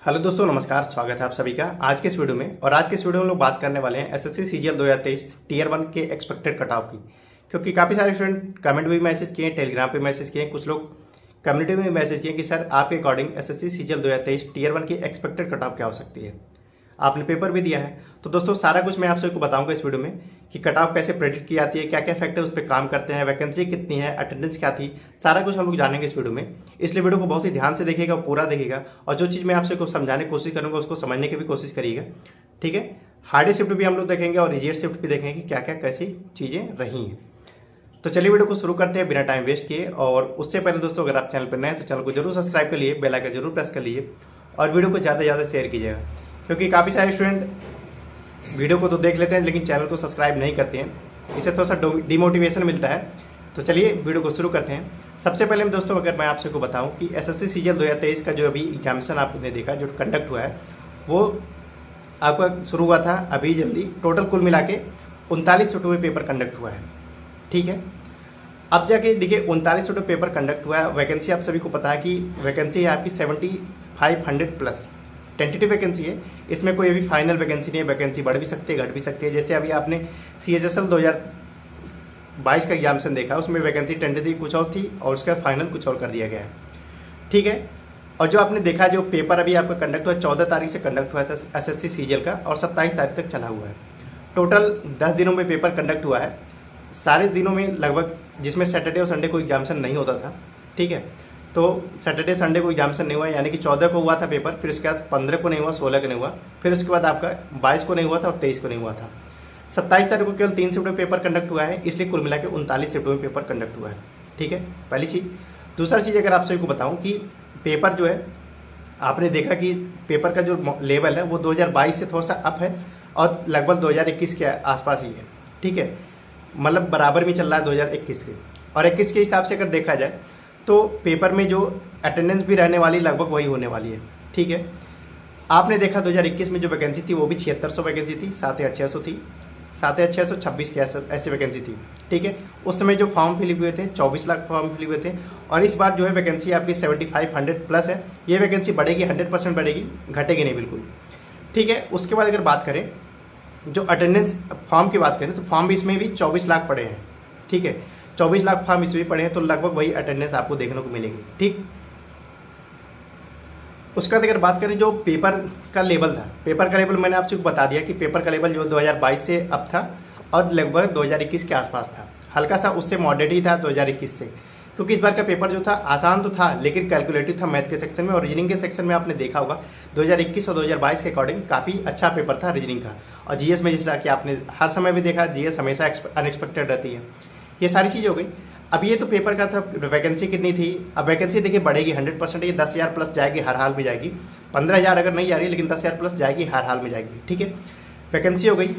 Hello दोस्तों, नमस्कार। स्वागत है आप सभी का आज के इस वीडियो में। और आज के इस वीडियो में हम लोग बात करने वाले हैं एसएससी सीजीएल 2023 टीयर 1 के एक्सपेक्टेड कट ऑफ की। क्योंकि काफ़ी सारे स्टूडेंट कमेंट में भी मैसेज किए, टेलीग्राम पे मैसेज किए, कुछ लोग कम्युनिटी में भी मैसेज किए कि सर आपके अकॉर्डिंग एसएससी सीजीएल 2023 टीयर 1 की एक्सपेक्टेड कट ऑफ क्या हो सकती है। आपने पेपर भी दिया है तो दोस्तों सारा कुछ मैं आप सबको बताऊंगा इस वीडियो में कि कट ऑफ कैसे प्रेडिक्ट की जाती है, क्या क्या फैक्टर उस पर काम करते हैं, वैकेंसी कितनी है, अटेंडेंस क्या थी, सारा कुछ हम लोग जानेंगे इस वीडियो में। इसलिए वीडियो को बहुत ही ध्यान से देखिएगा, पूरा देखिएगा और जो चीज़ मैं आपसे को समझाने की कोशिश करूंगा उसको समझने की भी कोशिश करिएगा। ठीक है, हार्ड शिफ्ट भी हम लोग देखेंगे और इजियर शिफ्ट भी देखेंगे कि क्या क्या कैसी चीज़ें रही हैं। तो चलिए वीडियो को शुरू करते हैं बिना टाइम वेस्ट किए। और उससे पहले दोस्तों अगर आप चैनल पर नए हैं तो चैनल को जरूर सब्सक्राइब कर लिए, बेल आइकन जरूर प्रेस कर लीजिए और वीडियो को ज़्यादा से ज़्यादा शेयर कीजिएगा। क्योंकि काफ़ी सारे स्टूडेंट वीडियो को तो देख लेते हैं लेकिन चैनल को सब्सक्राइब नहीं करते हैं, इससे थोड़ा सा डिमोटिवेशन मिलता है। तो चलिए वीडियो को शुरू करते हैं। सबसे पहले दोस्तों अगर मैं आपसे को बताऊं कि एसएससी सीजीएल 2023 का जो अभी एग्जामिनेशन आपने देखा जो कंडक्ट हुआ है वो आपका शुरू हुआ था अभी जल्दी। टोटल कुल मिला के 39 शिफ्टों में पेपर कंडक्ट हुआ है। ठीक है, अब जाके देखिए 39 शिफ्टों पेपर कंडक्ट हुआ है। वैकेंसी आप सभी को पता है कि वैकेंसी है आपकी 7500 प्लस टेंटेटिव वैकेंसी है। इसमें कोई अभी फाइनल वैकेंसी नहीं है, वैकेंसी बढ़ भी सकती है घट भी सकती है। जैसे अभी आपने CHSL 2022 का एग्जामिनेशन देखा, उसमें वैकेंसी टेंटेटिव कुछ और थी और उसका फाइनल कुछ और कर दिया गया है। ठीक है, और जो आपने देखा जो पेपर अभी आपका कंडक्ट हुआ 14 तारीख से कंडक्ट हुआ है एसएससी सीजीएल का और 27 तारीख तक चला हुआ है। टोटल 10 दिनों में पेपर कंडक्ट हुआ है। सारे दिनों में लगभग, जिसमें सैटरडे और संडे को एग्जामिनेशन नहीं होता था। ठीक है, तो सैटरडे संडे को एग्जामिनेशन नहीं हुआ, यानी कि 14 को हुआ था पेपर, फिर उसके बाद 15 को नहीं हुआ, 16 को नहीं हुआ, फिर उसके बाद आपका 22 को नहीं हुआ था और 23 को नहीं हुआ था। 27 तारीख को केवल 3 शिफ्ट में पेपर कंडक्ट हुआ है, इसलिए कुल मिला के 39 शिफ्ट में पेपर कंडक्ट हुआ है। ठीक है, पहली चीज़। दूसरा चीज़ अगर आप सभी को बताऊं कि पेपर जो है आपने देखा कि पेपर का जो लेवल है वो 2022 से थोड़ा सा अप है और लगभग 2021 के आसपास ही है। ठीक है, मतलब बराबर में चल रहा है 2021 के। और 21 के हिसाब से अगर देखा जाए तो पेपर में जो अटेंडेंस भी रहने वाली लगभग वही होने वाली है। ठीक है, आपने देखा 2021 में जो वैकेंसी थी वो भी 7600 वैकेंसी थी, 7600 थी, 7626 के ऐसी वैकेंसी थी। ठीक है, उस समय जो फॉर्म फिल हुए थे 24 लाख फॉर्म फिल हुए थे। और इस बार जो है वैकेंसी आपकी 7500 प्लस है। ये वैकेंसी बढ़ेगी, 100% बढ़ेगी, घटेगी नहीं बिल्कुल। ठीक है, उसके बाद अगर बात करें जो अटेंडेंस फॉर्म की बात करें तो फॉर्म भी इसमें भी 24 लाख पड़े हैं। ठीक है, 24 लाख फॉर्म इसमें पड़े हैं तो लगभग वही अटेंडेंस आपको देखने को मिलेगी। ठीक, उसके बाद अगर बात करें जो पेपर का लेवल था, पेपर का लेवल मैंने आपसे बता दिया कि पेपर का लेवल जो 2022 से अब था और लगभग 2021 के आसपास था। हल्का सा उससे मॉडरेट ही था 2021 से, क्योंकि इस बार का पेपर जो था आसान तो था लेकिन कैलकुलेटिव था मैथ के सेक्शन में। और रीजनिंग के सेक्शन में आपने देखा होगा 2021 और 2022 के अकॉर्डिंग काफ़ी अच्छा पेपर था रीजनिंग का। और जीएस में जैसा कि आपने हर समय भी देखा, जीएस हमेशा अनएक्सपेक्टेड रहती है। ये सारी चीज़ हो गई। अब ये तो पेपर का था, वैकेंसी कितनी थी। अब वैकेंसी देखिए बढ़ेगी 100%, ये 10,000 प्लस जाएगी, हर हाल में जाएगी। 15,000 अगर नहीं जा रही लेकिन 10,000 प्लस जाएगी, हर हाल में जाएगी। ठीक है, वैकेंसी हो गई।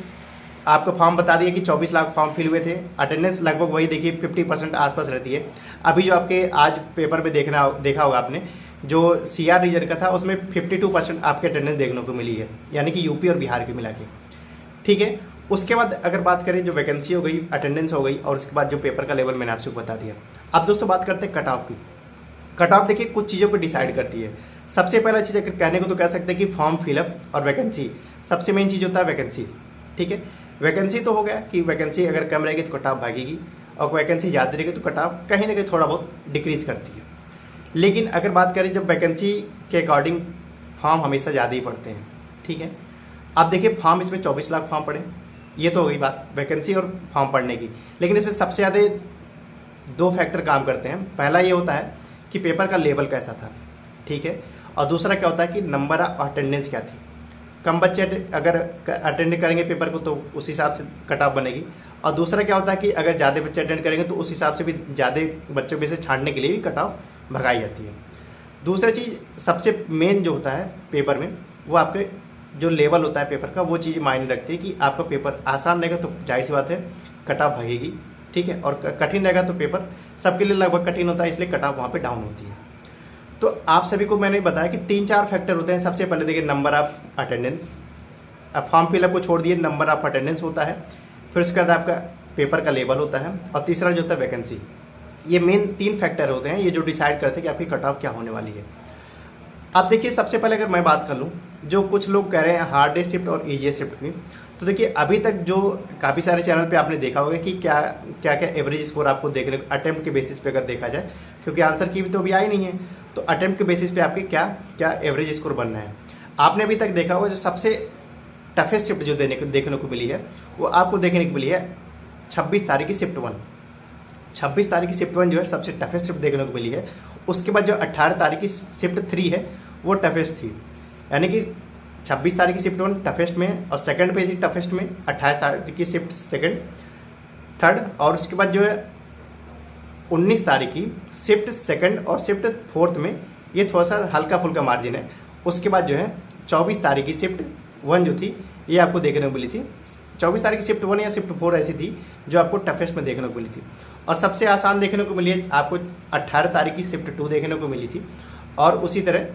आपको फॉर्म बता दिए कि 24 लाख फॉर्म फिल हुए थे। अटेंडेंस लगभग वही देखिए 50% आसपास रहती है। अभी जो आपके आज पेपर में देखा होगा आपने जो CR रीजन का था उसमें 52% आपके अटेंडेंस देखने को मिली है, यानी कि यूपी और बिहार के मिला के। ठीक है, उसके बाद अगर बात करें जो वैकेंसी हो गई, अटेंडेंस हो गई और उसके बाद जो पेपर का लेवल मैंने आपसे बता दिया। अब दोस्तों बात करते हैं कट ऑफ की। कट ऑफ देखिए कुछ चीज़ों को डिसाइड करती है। सबसे पहला चीज़ अगर कहने को तो कह सकते हैं कि फॉर्म फिलअप और वैकेंसी। सबसे मेन चीज़ होता है वैकेंसी। ठीक है, वैकेंसी तो हो गया कि वैकेंसी अगर कम रहेगी तो कट ऑफ भागेगी और वैकेंसी ज़्यादा रहेगी तो कट ऑफ कहीं ना कहीं थोड़ा बहुत डिक्रीज करती है। लेकिन अगर बात करें जब वैकेंसी के अकॉर्डिंग फॉर्म हमेशा ज़्यादा ही पड़ते हैं। ठीक है, अब देखिए फॉर्म इसमें 24 लाख फॉर्म पड़े, ये तो हो गई बात वैकेंसी और फॉर्म पढ़ने की। लेकिन इसमें सबसे ज़्यादा 2 फैक्टर काम करते हैं। पहला ये होता है कि पेपर का लेवल कैसा था। ठीक है, और दूसरा क्या होता है कि नंबर ऑफ अटेंडेंस क्या थी। कम बच्चे अगर अटेंड करेंगे पेपर को तो उस हिसाब से कट ऑफ बनेगी। और दूसरा क्या होता है कि अगर ज़्यादा बच्चे अटेंड करेंगे तो उस हिसाब से भी ज़्यादा बच्चों में से छांटने के लिए भी कट ऑफ भगाई जाती है। दूसरी चीज़ सबसे मेन जो होता है पेपर में वो आपके जो लेवल होता है पेपर का, वो चीज़ मायने रखती है कि आपका पेपर आसान रहेगा तो जाहिर सी बात है कट ऑफ भागेगी। ठीक है, और कठिन रहेगा तो पेपर सबके लिए लगभग कठिन होता है, इसलिए कट ऑफ वहाँ पे डाउन होती है। तो आप सभी को मैंने बताया कि 3-4 फैक्टर होते हैं। सबसे पहले देखिए नंबर ऑफ अटेंडेंस। अब फॉर्म फिलअप को छोड़ दिए, नंबर ऑफ अटेंडेंस होता है, फिर उसके बाद आपका पेपर का लेवल होता है और तीसरा जो होता है वैकेंसी। ये मेन 3 फैक्टर होते हैं ये जो डिसाइड करते हैं कि आपकी कट ऑफ क्या होने वाली है। अब देखिए, सबसे पहले अगर मैं बात कर लूँ, जो कुछ लोग कह रहे हैं हार्डेस्ट शिफ्ट और ईजीएस्ट शिफ्ट की, तो देखिए अभी तक जो काफ़ी सारे चैनल पे आपने देखा होगा कि क्या क्या क्या एवरेज स्कोर आपको देखने को अटेम्प्ट के बेसिस पे अगर देखा जाए, क्योंकि आंसर की भी तो अभी आई नहीं है, तो अटेम्प्ट के बेसिस पे आपके क्या क्या एवरेज स्कोर बनना है। आपने अभी तक देखा होगा जो सबसे टफेस्ट शिफ्ट जो देखने को मिली है, वो आपको देखने को मिली है 26 तारीख की शिफ्ट 1। 26 तारीख की शिफ्ट 1 जो है सबसे टफेस्ट शिफ्ट देखने को मिली है। उसके बाद जो 18 तारीख की शिफ्ट 3 है वो टफेस्ट थी, यानी कि 26 तारीख की शिफ्ट 1 टफेस्ट में और सेकंड पे थी टफेस्ट में, 28 तारीख की शिफ्ट सेकंड थर्ड, और उसके बाद जो है 19 तारीख की शिफ्ट सेकंड और शिफ्ट फोर्थ में ये थोड़ा सा हल्का फुल्का मार्जिन है। उसके बाद जो है 24 तारीख की शिफ्ट 1 जो थी ये आपको देखने को मिली थी। 24 तारीख की शिफ्ट 1 या शिफ्ट 4 ऐसी थी जो आपको टफेस्ट में देखने को मिली थी। और सबसे आसान देखने को मिली है आपको 18 तारीख की शिफ्ट 2 देखने को मिली थी, और उसी तरह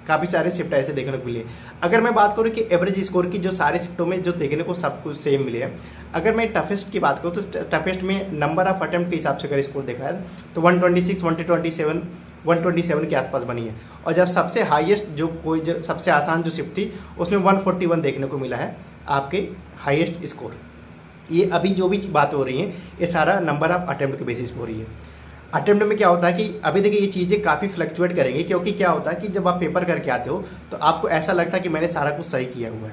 काफ़ी सारे शिफ्ट ऐसे देखने को मिले। अगर मैं बात करूँ कि एवरेज स्कोर की, जो सारे शिफ्टों में जो देखने को सब कुछ सेम मिले हैं, अगर मैं टफेस्ट की बात करूँ तो टफेस्ट में नंबर ऑफ अटेम्प्ट के हिसाब से अगर स्कोर देखा है तो 126, 127 के आसपास बनी है। और जब सबसे हाईएस्ट जो सबसे आसान जो शिफ्ट थी उसमें 141 देखने को मिला है आपके हाईएस्ट स्कोर। ये अभी जो भी बात हो रही है ये सारा नंबर ऑफ अटेम्प्ट के बेसिस पे हो रही है। अटेम्प्ट में क्या होता है कि अभी देखिए ये चीज़ें काफ़ी फ्लक्चुएट करेंगी, क्योंकि क्या होता है कि जब आप पेपर करके आते हो तो आपको ऐसा लगता है कि मैंने सारा कुछ सही किया हुआ है,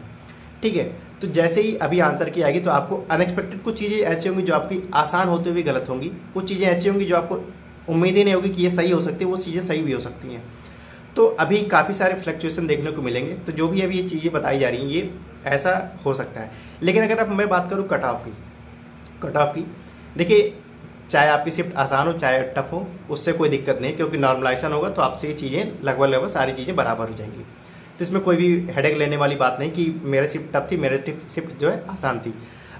ठीक है। तो जैसे ही अभी आंसर की आएगी तो आपको अनएक्सपेक्टेड कुछ चीज़ें ऐसी होंगी जो आपकी आसान होते हुए गलत होंगी, कुछ चीज़ें ऐसी होंगी जो आपको उम्मीद ही नहीं होगी कि ये सही हो सकती है, वो चीज़ें सही भी हो सकती हैं। तो अभी काफ़ी सारे फ्लक्चुएशन देखने को मिलेंगे। तो जो भी अभी ये चीज़ें बताई जा रही हैं ये ऐसा हो सकता है। लेकिन अगर अब मैं बात करूँ कट ऑफ की, देखिए चाहे आपकी शिफ्ट आसान हो चाहे टफ हो, उससे कोई दिक्कत नहीं, क्योंकि नॉर्मलाइजेशन होगा तो आपसे ये चीज़ें लगभग सारी चीज़ें बराबर हो जाएंगी। तो इसमें कोई भी हेडेक लेने वाली बात नहीं कि मेरा शिफ्ट टफ थी, मेरा शिफ्ट जो है आसान थी।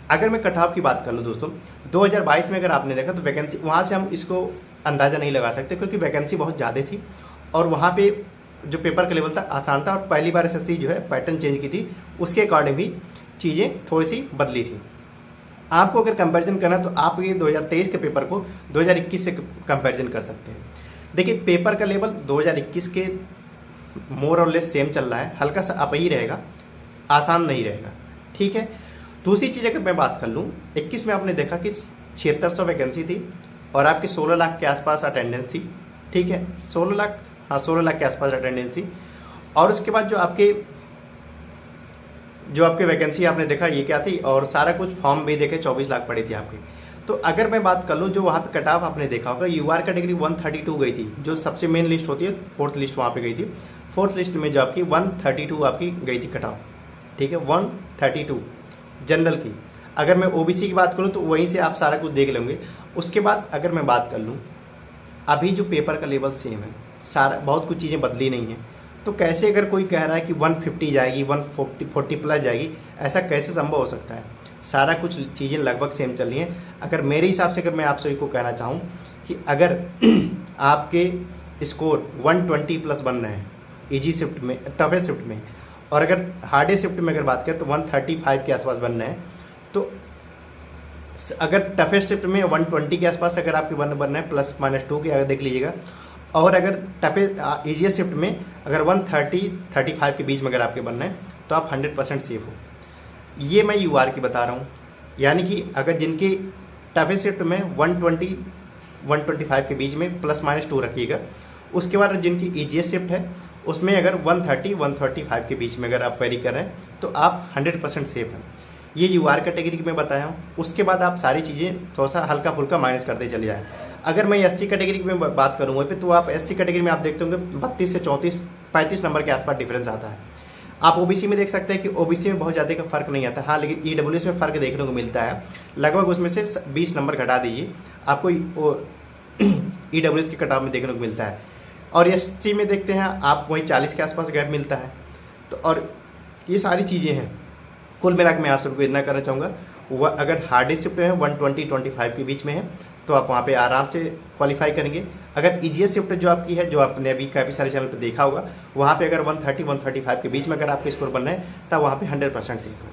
अगर मैं कट ऑफ की बात कर लूँ दोस्तों, 2022 में अगर आपने देखा तो वैकेंसी वहाँ से हम इसको अंदाज़ा नहीं लगा सकते, क्योंकि वैकेंसी बहुत ज़्यादा थी और वहाँ पे जो पेपर का लेवल था आसान था, और पहली बार एसएससी जो है पैटर्न चेंज की थी, उसके अकॉर्डिंग भी चीज़ें थोड़ी सी बदली थी। आपको अगर कंपैरिजन करना तो आप ये 2023 के पेपर को 2021 से कंपैरिजन कर सकते हैं। देखिए पेपर का लेवल 2021 के मोर और लेस सेम चल रहा है, हल्का सा अप ही रहेगा, आसान नहीं रहेगा, ठीक है। दूसरी चीज़ अगर मैं बात कर लूँ, 21 में आपने देखा कि 7600 वैकेंसी थी और आपकी 16 लाख के आसपास अटेंडेंस थी, ठीक है, 16 लाख के आसपास अटेंडेंस थी। और उसके बाद जो आपके वैकेंसी आपने देखा ये क्या थी, और सारा कुछ फॉर्म भी देखे 24 लाख पड़ी थी आपकी। तो अगर मैं बात कर लूँ जो वहाँ पे कट ऑफ आपने देखा होगा, यूआर कैटेगरी 132 गई थी, जो सबसे मेन लिस्ट होती है, फोर्थ लिस्ट वहाँ पे गई थी। फोर्थ लिस्ट में जो आपकी 132 आपकी गई थी कट ऑफ, ठीक है, 132 जनरल की। अगर मैं ओबीसी की बात करूँ तो वहीं से आप सारा कुछ देख लेंगे। उसके बाद अगर मैं बात कर लूँ, अभी जो पेपर का लेवल सेम है, सारा बहुत कुछ चीज़ें बदली नहीं है, तो कैसे अगर कोई कह रहा है कि 150 जाएगी, 140 प्लस जाएगी, ऐसा कैसे संभव हो सकता है? सारा कुछ चीज़ें लगभग सेम चल रही हैं। अगर मेरे हिसाब से अगर मैं आप सभी को कहना चाहूँ कि अगर आपके स्कोर 120 प्लस बनना है ईजी शिफ्ट में, टफेस्ट शिफ्ट में, और अगर हार्डेस्ट शिफ्ट में अगर बात करें तो 135 के आसपास बनना है, तो अगर टफेस्ट शिफ्ट में 120 के आसपास अगर आपके बनना है ±2 के, अगर देख लीजिएगा, और अगर ईजीएस्ट शिफ्ट में अगर 130-35 के बीच में अगर आपके बनना है तो आप 100% सेफ हो। ये मैं यूआर की बता रहा हूँ, यानी कि अगर जिनकी टफेस्ट शिफ्ट में 120-125 के बीच में ±2 रखिएगा, उसके बाद जिनकी ईजीएस्ट शिफ्ट है उसमें अगर 130-135 के बीच में अगर आप वेरी कर रहे हैं तो आप 100% सेफ हैं। ये यूआर कैटेगरी की मैं बताया हूँ। उसके बाद आप सारी चीज़ें थोड़ा सा हल्का फुल्का माइनस करते चले जाएँ। अगर मैं एससी कैटेगरी में बात करूँ वहीं पे, तो आप एससी कैटेगरी में आप देखते होंगे 32 से 35 नंबर के आसपास डिफरेंस आता है। आप ओबीसी में देख सकते हैं कि ओबीसी में बहुत ज़्यादा का फर्क नहीं आता, हाँ, लेकिन ईडब्ल्यूएस में फ़र्क देखने को मिलता है, लगभग उसमें से 20 नंबर घटा दीजिए आपको ईडब्ल्यूएस के कटाव में देखने को मिलता है। और एसटी में देखते हैं आप वही 40 के आसपास गैप मिलता है। तो और ये सारी चीज़ें हैं। कुल मिला के मैं आप सबको इतना करना चाहूँगा, वह अगर हार्डेस्ट शिफ्ट है 120-125 के बीच में है तो आप वहाँ पे आराम से क्वालिफाई करेंगे। अगर ईजीएस्ट शिफ्ट जो आपकी है, जो आपने अभी काफ़ी सारे चैनल पे देखा होगा, वहाँ पे अगर 130-135 के बीच में अगर आपके स्कोर बनना है तब वहाँ पे 100% सेफ हो।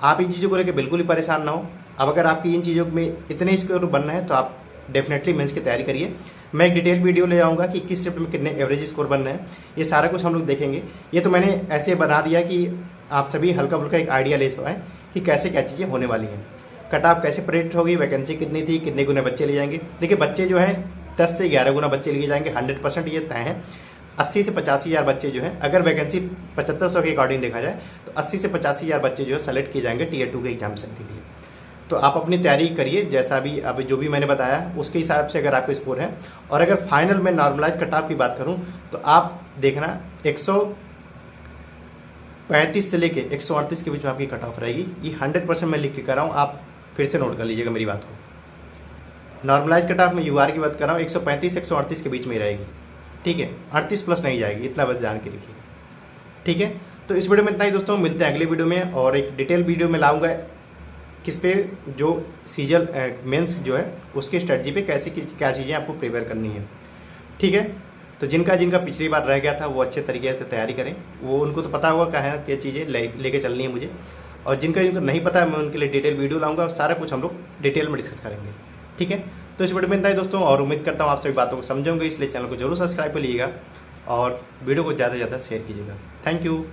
आप इन चीज़ों को लेकर बिल्कुल ही परेशान ना हो। अब अगर आपकी इन चीज़ों में इतने स्कोर बनना है तो आप डेफिनेटली मेंस की तैयारी करिए। मैं एक डिटेल वीडियो ले आऊँगा कि किस शिफ्ट में कितने एवरेज स्कोर बनना है, ये सारा कुछ हम लोग देखेंगे। ये तो मैंने ऐसे बना दिया कि आप सभी हल्का फुल्का एक आइडिया ले पाएँ कि कैसे क्या चीज़ें होने वाली हैं। कट ऑफ कैसे प्रेडिक्ट होगी, वैकेंसी कितनी थी, कितने गुना बच्चे ले जाएंगे। देखिए बच्चे जो हैं 10 से 11 गुना बच्चे लिए जाएंगे, 100% ये तय है। 80 से 85 हज़ार बच्चे जो हैं, अगर वैकेंसी 7500 के अकॉर्डिंग देखा जाए तो 80 से 85 हज़ार बच्चे जो है सेलेक्ट किए जाएंगे टीयर 2 के एग्जामिनेशन के लिए। तो आप अपनी तैयारी करिए, जैसा भी अभी जो भी मैंने बताया उसके हिसाब से अगर आपको स्कोर है। और अगर फाइनल में नॉर्मलाइज कट ऑफ की बात करूं तो आप देखना 135 से लेके 138 के बीच में आपकी कट ऑफ रहेगी। ये 100% मैं लिख के कर रहा हूँ, आप फिर से नोट कर लीजिएगा मेरी बात को। नॉर्मलाइज कट ऑफ में यूआर की बात कर रहा हूँ 135 138 के बीच में ही रहेगी, ठीक है, 38 प्लस नहीं जाएगी, इतना बस जान के लिखिए, ठीक है। तो इस वीडियो में इतना ही दोस्तों, मिलते हैं अगले वीडियो में और एक डिटेल वीडियो में लाऊंगा किस पे जो सीजल मेंस जो है उसके स्ट्रेटजी पे कैसे क्या चीज़ें आपको प्रिपेयर करनी है, ठीक है। तो जिनका पिछली बार रह गया था वो अच्छे तरीके से तैयारी करें, वो उनको तो पता होगा क्या है क्या चीज़ें लेके चलनी है मुझे। और जिनका नहीं पता है मैं उनके लिए डिटेल वीडियो लाऊंगा और सारा कुछ हम लोग डिटेल में डिस्कस करेंगे, ठीक है। तो इस वीडियो में इतना ही दोस्तों, और उम्मीद करता हूँ आप सभी बातों को समझोगे, इसलिए चैनल को जरूर सब्सक्राइब कर लीजिएगा और वीडियो को ज़्यादा से ज़्यादा शेयर कीजिएगा। Thank you.